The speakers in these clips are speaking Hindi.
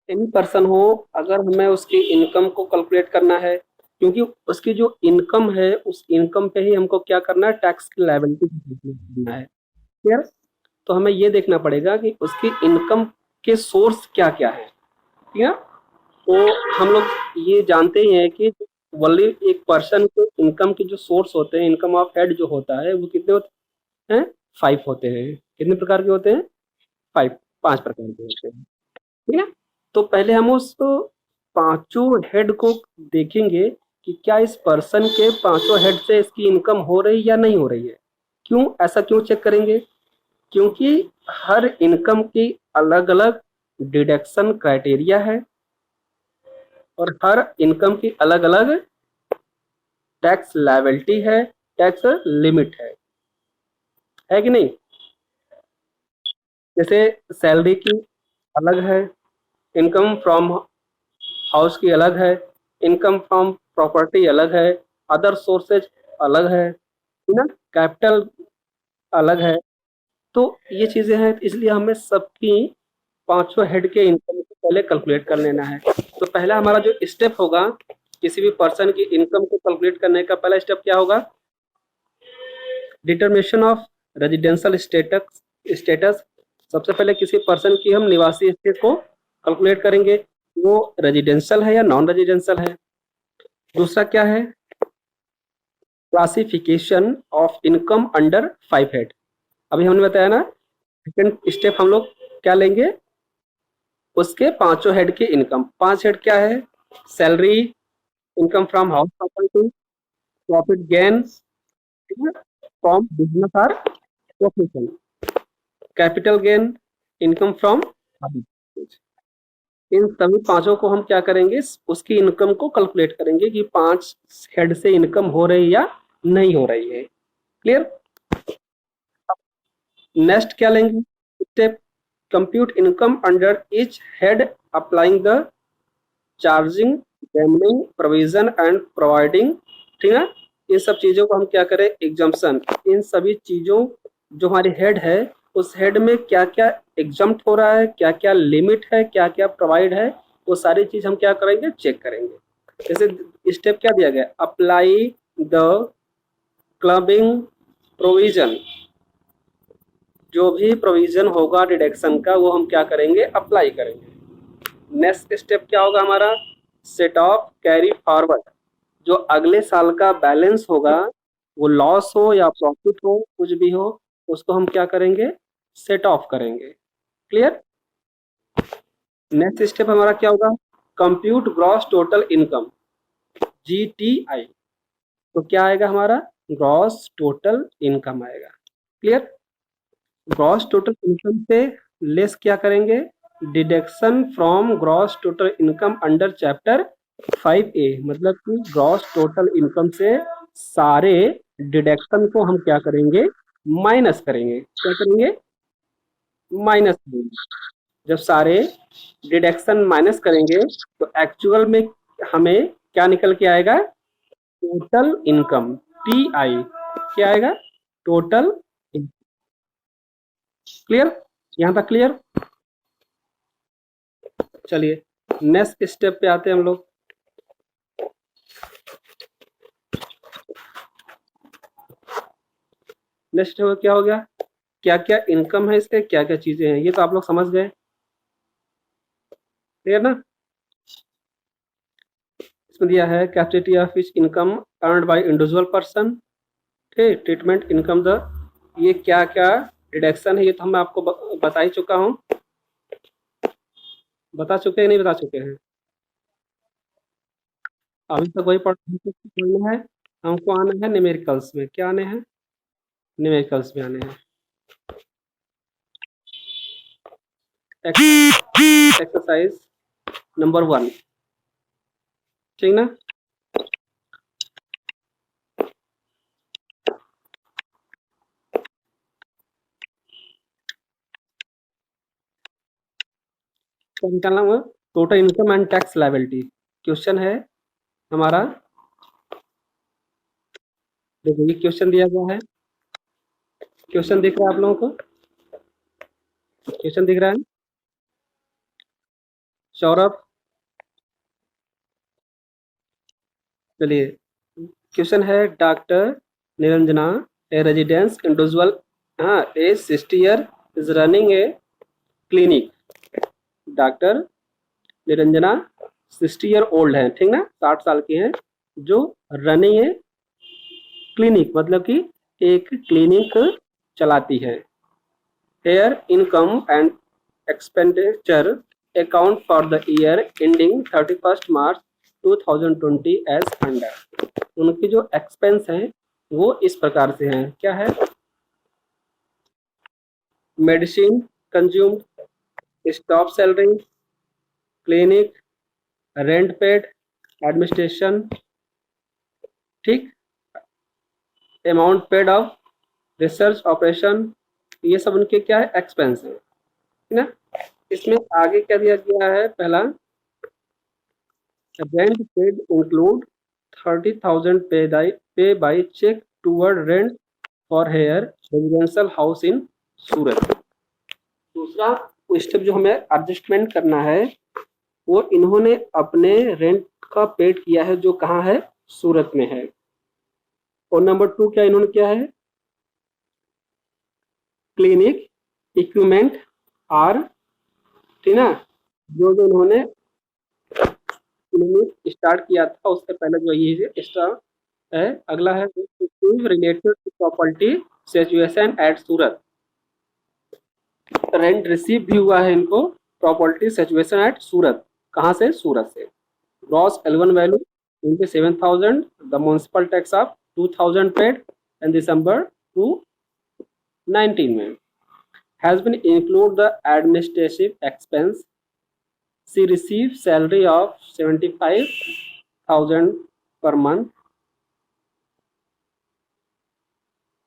एनी पर्सन हो, अगर हमें उसकी इनकम को कैलकुलेट करना है, क्योंकि उसकी जो इनकम है उस इनकम पे ही हमको क्या करना है, टैक्स की लायबिलिटी करना है। क्लियर? तो हमें ये देखना पड़ेगा कि उसकी इनकम के सोर्स क्या क्या है। ठीक है? तो हम लोग ये जानते ही हैं कि ओनली एक पर्सन के इनकम के जो सोर्स होते हैं, इनकम ऑफ हेड जो होता है वो कितने होते हैं, 5 होते हैं। कितने प्रकार के होते हैं, 5, 5 प्रकार के होते हैं। ठीक है? तो पहले हम उस पांचों हेड को देखेंगे कि क्या इस पर्सन के पांचों हेड से इसकी इनकम हो रही या नहीं हो रही है। क्यों, ऐसा क्यों चेक करेंगे? क्योंकि हर इनकम की अलग अलग डिडक्शन क्राइटेरिया है और हर इनकम की अलग अलग टैक्स लायबिलिटी है, टैक्स लिमिट है कि नहीं? जैसे सैलरी की अलग है, इनकम फ्रॉम हाउस की अलग है, इनकम फ्रॉम प्रॉपर्टी अलग है, अदर सोर्सेज अलग है ना, कैपिटल अलग है। तो ये चीजें हैं, इसलिए हमें सबकी पांचों हेड के इनकम को पहले कैलकुलेट कर लेना है। तो पहला हमारा जो स्टेप होगा किसी भी पर्सन की इनकम को कैलकुलेट करने का, पहला स्टेप क्या होगा, डिटर्मिनेशन ऑफ रेजिडेंशियल स्टेटस। सबसे पहले किसी पर्सन की हम निवासी स्थिति को कैलकुलेट करेंगे, वो रेजिडेंशियल है या नॉन रेजिडेंशियल है। दूसरा क्या है, classification of income under 5 head. अभी हमने बताया ना, सेकंड स्टेप हम लोग क्या लेंगे, उसके पांचों हेड की इनकम। 5 हेड क्या है, salary, income from house property, profit gain from business or profession, capital gain, income from. इन सभी पांचों को हम क्या करेंगे, उसकी इनकम को कैलकुलेट करेंगे कि 5 हेड से इनकम हो रही या नहीं हो रही है। क्लियर? नेक्स्ट क्या लेंगे step, compute income under each head applying the charging, पेमेंटिंग, प्रोविजन एंड प्रोवाइडिंग। ठीक है? इन सब चीजों को हम क्या करें, एग्जाम्पशन। इन सभी चीजों जो हमारी हेड है, उस हेड में क्या क्या एग्जम्प्ट हो रहा है, क्या क्या लिमिट है, क्या क्या प्रोवाइड है, वो सारी चीज हम क्या करेंगे, चेक करेंगे। जैसे स्टेप क्या दिया गया, अप्लाई द क्लबिंग प्रोविजन। जो भी प्रोविजन होगा डिडक्शन का, वो हम क्या करेंगे, अप्लाई करेंगे। नेक्स्ट स्टेप क्या होगा हमारा, सेट ऑफ कैरी फॉरवर्ड। जो अगले साल का बैलेंस होगा, वो लॉस हो या प्रॉफिट हो, कुछ भी हो, उसको हम क्या करेंगे, सेट ऑफ करेंगे। क्लियर? नेक्स्ट स्टेप हमारा क्या होगा, compute gross total income, GTI। तो क्या आएगा हमारा, ग्रॉस टोटल इनकम आएगा। क्लियर? ग्रॉस टोटल इनकम से लेस क्या करेंगे, deduction from gross total income under chapter 5A। मतलब कि ग्रॉस टोटल इनकम से सारे डिडक्शन को हम क्या करेंगे, माइनस करेंगे। क्या करेंगे, माइनस करेंगे। जब सारे डिडक्शन माइनस करेंगे तो एक्चुअल में हमें क्या निकल के आएगा, टोटल इनकम, TI। क्या आएगा, टोटल। क्लियर? यहाँ तक क्लियर? चलिए नेक्स्ट स्टेप पे आते हैं हम लोग। नेक्स्ट क्या हो गया, क्या क्या इनकम है इसके, क्या क्या चीजें हैं, ये तो आप लोग समझ गए। क्लियर ना? इसमें दिया है capacity of each income earned by individual person. ठीक, ट्रीटमेंट इनकम द, ये क्या क्या डिडक्शन है, ये तो हम आपको बता ही चुका हूँ। बता चुके हैं नहीं बता चुके हैं, अभी तक वही पढ़ना है। हमको आना है न्यूमेरिकल्स में, क्या आने हैं, न्यूमेरिकल्स में आने हैं। Exercise number 1। ठीक ना? क्या निकालना हुआ, total income and tax liability. Question है हमारा, देखो ये क्वेश्चन दिया गया है। क्वेश्चन दिख रहा है आप लोगों को, क्वेश्चन दिख रहा है। सौरभ, चलिए क्वेश्चन है, doctor Niranjana a residence individual हाँ age 60 year is running a clinic. Doctor Niranjana 60 year old है, ठीक ना, 60 साल की हैं, जो रनिंग है क्लिनिक, मतलब कि एक क्लिनिक चलाती है। Here income and expenditure account for the year ending 31 March 2020 as under. उनकी जो एक्सपेंस है वो इस प्रकार से हैं, क्या है, medicine consumed, staff salary, clinic, rent paid, administration, ठीक, amount paid of research operation, ये सब उनके क्या है, एक्सपेंस है ना। इसमें आगे क्या दिया गया है, पहला rent paid include 30,000 pay by cheque toward rent for her residential house in Surat. दूसरा स्टेप जो हमें एडजस्टमेंट करना है, वो इन्होंने अपने रेंट का पेड किया है, जो कहाँ है, सूरत में है। और नंबर 2 क्या इन्होंने किया है, क्लिनिक इक्विपमेंट आर, ठीक ना, जो जो इन्होंने क्लिनिक स्टार्ट किया था उससे पहले जो ये एक्स्ट्रा है। अगला है related to property situation at Surat, rent receive भी हुआ है इनको प्रॉपर्टी सिचुएशन एट सूरत, कहाँ से, सूरत से। Gross L1 value 27,000, the municipal tax of 2,000 paid in December 2019 में has been include the administrative expense. She receives salary of 75,000 per month,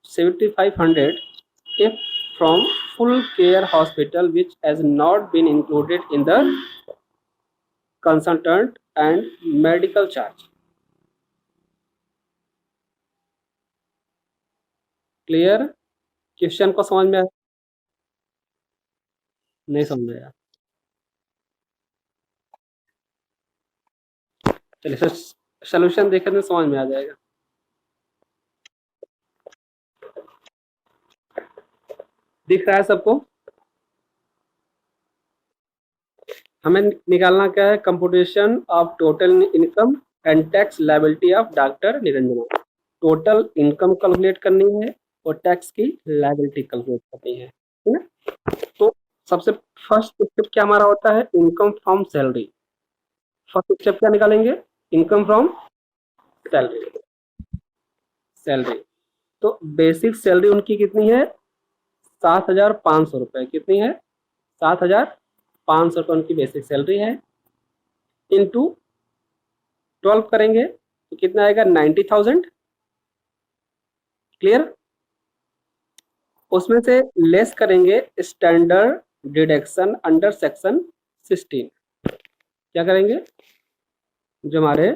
7,500 if from full care hospital, which has not been included in the consultant and medical charge. Clear, question को समझ में आया, नहीं समझ में आया, चलिए सोल्यूशन देखने में समझ में आ जाएगा। दिख रहा है सबको, हमें निकालना क्या है, computation of total income and tax liability of doctor Niranjana. Total income calculate करनी है और टैक्स की लायबिलिटी कैलकुलेट करनी है, ठीक है। तो सबसे फर्स्ट स्टेप क्या हमारा होता है, income from salary. First step क्या निकालेंगे, इनकम फ्रॉम सैलरी। सैलरी तो बेसिक सैलरी उनकी कितनी है, 7,500 रुपए। कितनी है, 7,500 रुपए उनकी बेसिक सैलरी है। इनटू 12 करेंगे तो कितना आएगा, 90,000। क्लियर, उसमें से लेस करेंगे स्टैंडर्ड डिडक्शन अंडर सेक्शन 16। क्या करेंगे, जो हमारे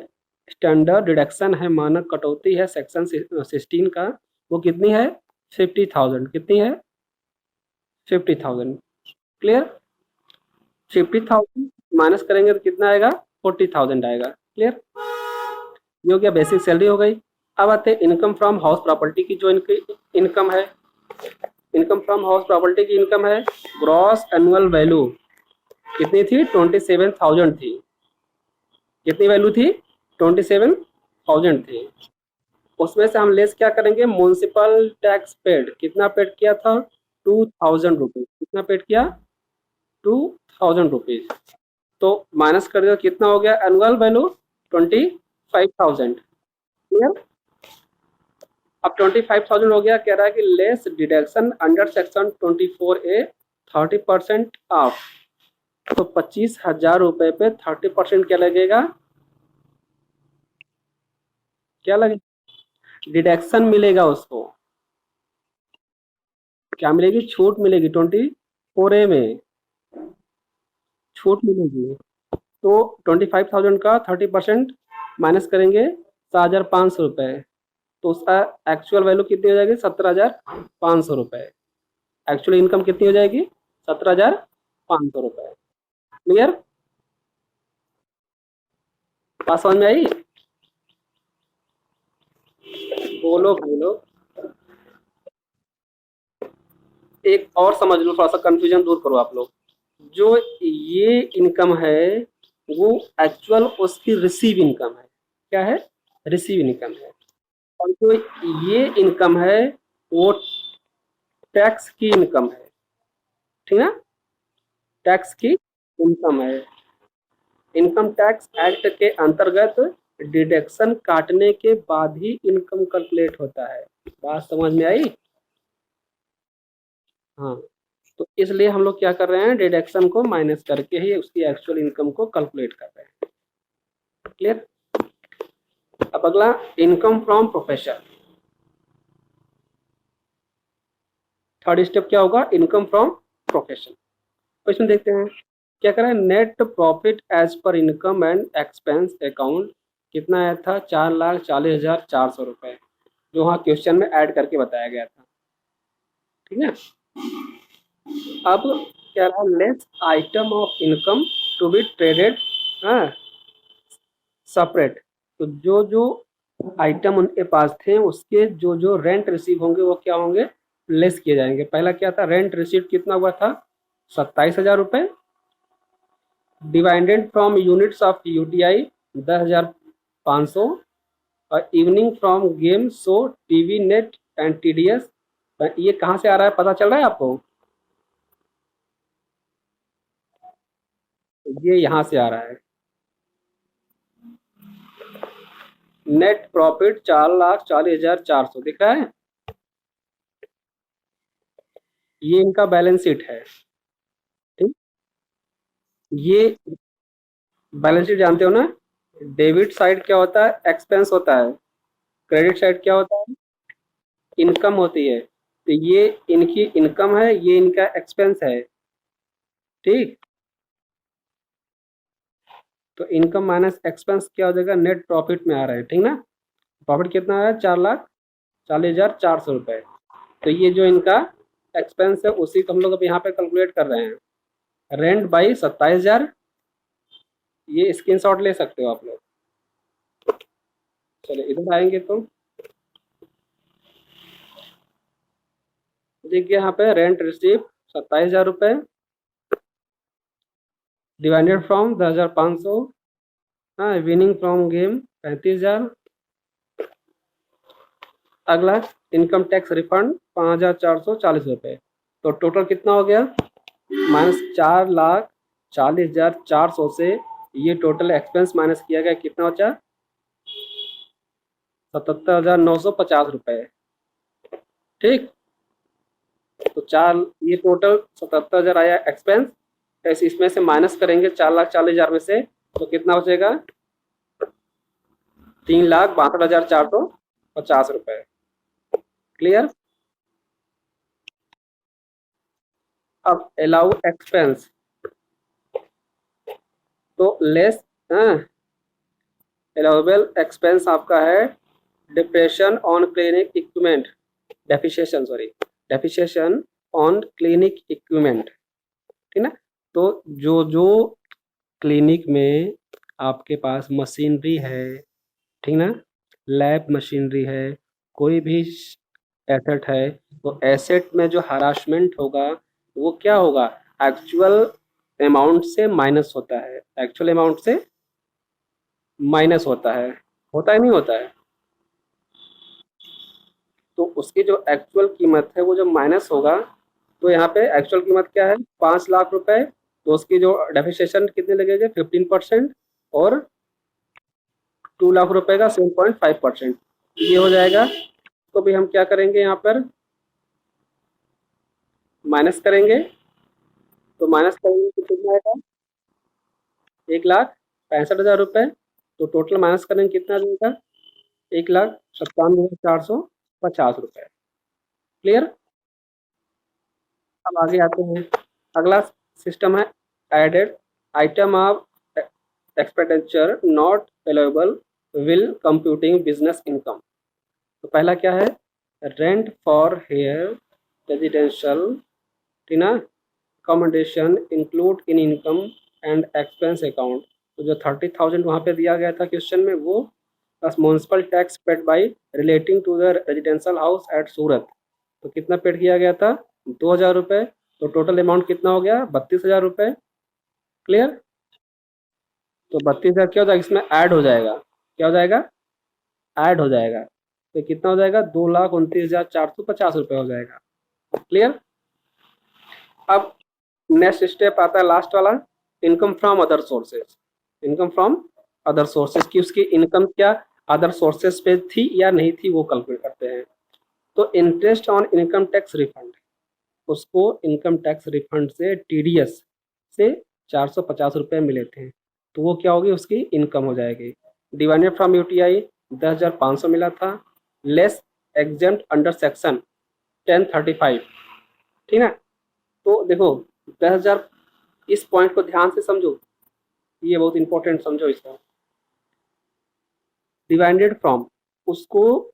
स्टैंडर्ड डिडक्शन है, मानक कटौती है सेक्शन 16 का, वो कितनी है, 50,000। कितनी है, 50,000। क्लियर, 50,000 माइनस करेंगे तो कितना आएगा, 40,000 आएगा। क्लियर, ये हो गया बेसिक सैलरी हो गई। अब आते हैं इनकम फ्रॉम हाउस प्रॉपर्टी की, जो इनकी इनकम है। इनकम फ्रॉम हाउस प्रॉपर्टी की इनकम है, ग्रॉस एनुअल वैल्यू कितनी थी, 27,000 थी। कितनी वैल्यू थी, 27,000 थी। उसमें से हम लेस क्या करेंगे, म्युनिसिपल टैक्स पेड। कितना पेड किया था, 2,000 रुपीज। कितना पेड किया, 2,000 रुपीज। तो माइनस कर दिया, कितना हो गया, एनुअल वैल्यू 25,000। क्लियर, अब 25,000 हो गया। कह रहा है कि less deduction under section 24A 30% of. तो 25,000 रुपए पे 30% क्या लगेगा, क्या लगेगा, डिडक्शन मिलेगा उसको। क्या मिलेगी, छूट मिलेगी, 24A में छूट मिलेगी। तो 25,000 का 30% माइनस करेंगे 7,500 रुपए, तो उसका एक्चुअल वैल्यू कितनी हो जाएगी, 17,500 रुपए। एक्चुअल इनकम कितनी हो जाएगी, 17,500 रुपए। क्लियर, बात समझ में आई? बोलो बोलो। एक और समझ लो, थोड़ा सा कंफ्यूजन दूर करो आप लोग। जो ये इनकम है वो एक्चुअल उसकी रिसीव इनकम है। क्या है? रिसीव इनकम है। और जो ये इनकम है वो टैक्स की इनकम है। ठीक ना? टैक्स की इनकम है। इनकम टैक्स एक्ट के अंतर्गत डिडक्शन काटने के बाद ही इनकम कैलकुलेट होता है। बात समझ में आई? हाँ। तो इसलिए हम लोग क्या कर रहे हैं, डिडक्शन को माइनस करके ही उसकी एक्चुअल इनकम को कैलकुलेट कर रहे हैं। क्लियर? अब अगला, income from profession. Third step क्या होगा? Income from profession. तो इसमें देखते हैं क्या करें। Net profit as per income and expense account कितना आया था? 4,40,400 रुपये, जो वहाँ क्वेश्चन में ऐड करके बताया गया था। ठीक है। अब क्या रहा? Less item of income to be traded separate. तो जो जो आइटम उनके पास थे उसके जो जो रेंट रिसीव होंगे वो क्या होंगे? लेस किए जाएंगे। पहला क्या था? रेंट रिसीव कितना हुआ था? 27,000 रुपये, divided from units of UTI 10,500, और evening from game show TV net and TDS. ये कहाँ से आ रहा है, पता चल रहा है आपको? ये यहाँ से आ रहा है। नेट प्रॉफिट 4,40,400 दिख रहा है। ये इनका बैलेंस शीट है। ठीक। ये बैलेंस शीट जानते हो ना? डेबिट साइड क्या होता है? एक्सपेंस होता है। क्रेडिट साइड क्या होता है? इनकम होती है। तो ये इनकी इनकम है, ये इनका एक्सपेंस है। ठीक। तो इनकम माइनस एक्सपेंस क्या हो जाएगा? नेट प्रॉफिट में आ रहा है। ठीक ना? प्रॉफिट कितना है? 4,40,400 रुपये। तो ये जो इनका एक्सपेंस है उसी को हम लोग अब यहाँ पे कैलकुलेट कर रहे हैं। Rent by 27,000। ये स्क्रीनशॉट ले सकते हो आप लोग। चलिए इधर आएंगे तो देखिए यहाँ पे रेंट रिसीव 27,000 रुपये, डिवाइडेड फ्रॉम 10,500। हाँ, विनिंग फ्रॉम गेम 35,000। अगला, इनकम टैक्स रिफंड 5,440 रुपये। तो टोटल कितना हो गया? माइनस 4,40,400 से ये टोटल एक्सपेंस माइनस किया गया, कितना बचा? 77,950 रुपये। ठीक। तो ये टोटल 77,000 आया एक्सपेंस। ऐसे इसमें से माइनस करेंगे 4,40,000 में से, तो कितना बचेगा? 3,62,450 रुपये। क्लियर? अब अलाउ एक्सपेंस, तो लेस अलाउेबल एक्सपेंस आपका है depression on clinic equipment, depreciation sorry, depreciation on clinic equipment. ठीक ना? तो जो जो क्लिनिक में आपके पास मशीनरी है, ठीक ना, लैब मशीनरी है, कोई भी एसेट है, तो एसेट में जो हरासमेंट होगा वो क्या होगा? एक्चुअल अमाउंट से माइनस होता है। एक्चुअल अमाउंट से माइनस होता है नहीं होता है? तो उसकी जो एक्चुअल कीमत है वो जब माइनस होगा, तो यहाँ पे एक्चुअल कीमत क्या है? 5,00,000 रुपए। तो उसकी जो डेप्रिसिएशन कितने लगेंगे? 15%। और 2,00,000 रुपए का 7.5%। ये हो जाएगा। तो भी हम क्या करेंगे, यहाँ पर माइनस करेंगे। तो माइनस करेंगे तो कितना आएगा? 1,65,000 रुपए। तो टोटल माइनस करेंगे कितना देगा? 1,97,450 रुपए। क्लियर? अब आगे आते हैं। अगला सिस्टम है added item of expenditure not available will computing business income. तो पहला क्या है? रेंट फॉर हेयर रेजिडेंशियल, ठीक ना, accommodation include in income and expense account तो जो 30,000 वहाँ पे दिया गया था क्वेश्चन में, वो plus municipal tax paid by relating to the residential house at Surat, तो कितना पेड किया गया था? 2,000 रुपये। तो टोटल अमाउंट कितना हो गया? 32,000 रुपये। क्लियर? तो 32,000 क्या हो जाएगा? इसमें ऐड हो जाएगा। क्या हो जाएगा? ऐड हो जाएगा। तो कितना हो जाएगा? 2,29,450 रुपये हो जाएगा। क्लियर? अब नेक्स्ट स्टेप आता है लास्ट वाला, income from other sources. Income from other sources की उसकी इनकम क्या अदर सोर्सेज पे थी या नहीं थी, वो कैलकुलेट करते हैं। तो interest on income tax refund, उसको इनकम टैक्स रिफंड से टीडीएस से 450 रुपये मिले थे, तो वो क्या होगी? उसकी इनकम हो जाएगी। डिवाइडेड फ्रॉम यूटीआई 10,500 मिला था, लेस एग्जेम्प्ट अंडर सेक्शन 1035। ठीक है? तो देखो 10,000, इस पॉइंट को ध्यान से समझो, ये बहुत इंपॉर्टेंट समझो इसको। डिवाइडेड फ्रॉम, उसको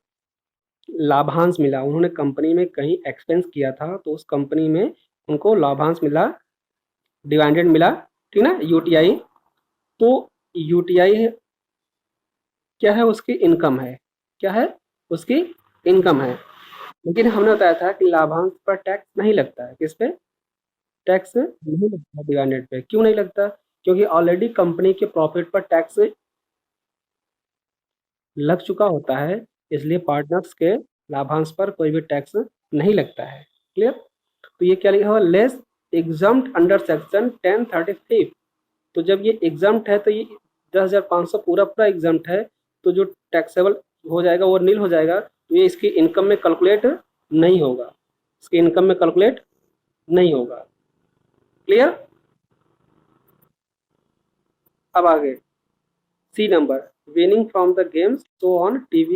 लाभांश मिला, उन्होंने कंपनी में कहीं एक्सपेंस किया था तो उस कंपनी में उनको लाभांश मिला, डिवाइडेड मिला। ठीक ना? यूटीआई, तो यूटीआई क्या है? उसकी इनकम है। क्या है? उसकी इनकम है। लेकिन हमने बताया था कि लाभांश पर टैक्स नहीं लगता है। किस पे टैक्स नहीं लगता? डिवाइडेड पे। क्यों नहीं लगता? क्योंकि ऑलरेडी कंपनी के प्रॉफिट पर टैक्स लग चुका होता है, इसलिए पार्टनर्स के लाभांश पर कोई भी टैक्स नहीं लगता है। क्लियर? तो ये क्या लिखा हुआ? Less exempt under section 1035। तो जब ये एग्जम्प्ट है तो ये 10,500 पूरा पूरा एग्जम्प्ट है, तो जो टैक्सेबल हो जाएगा वो नील हो जाएगा, तो ये इसकी इनकम में कैलकुलेट नहीं होगा, इसकी इनकम में कैलकुलेट नहीं होगा। क्लियर? अब आगे C number, winning from the games show on TV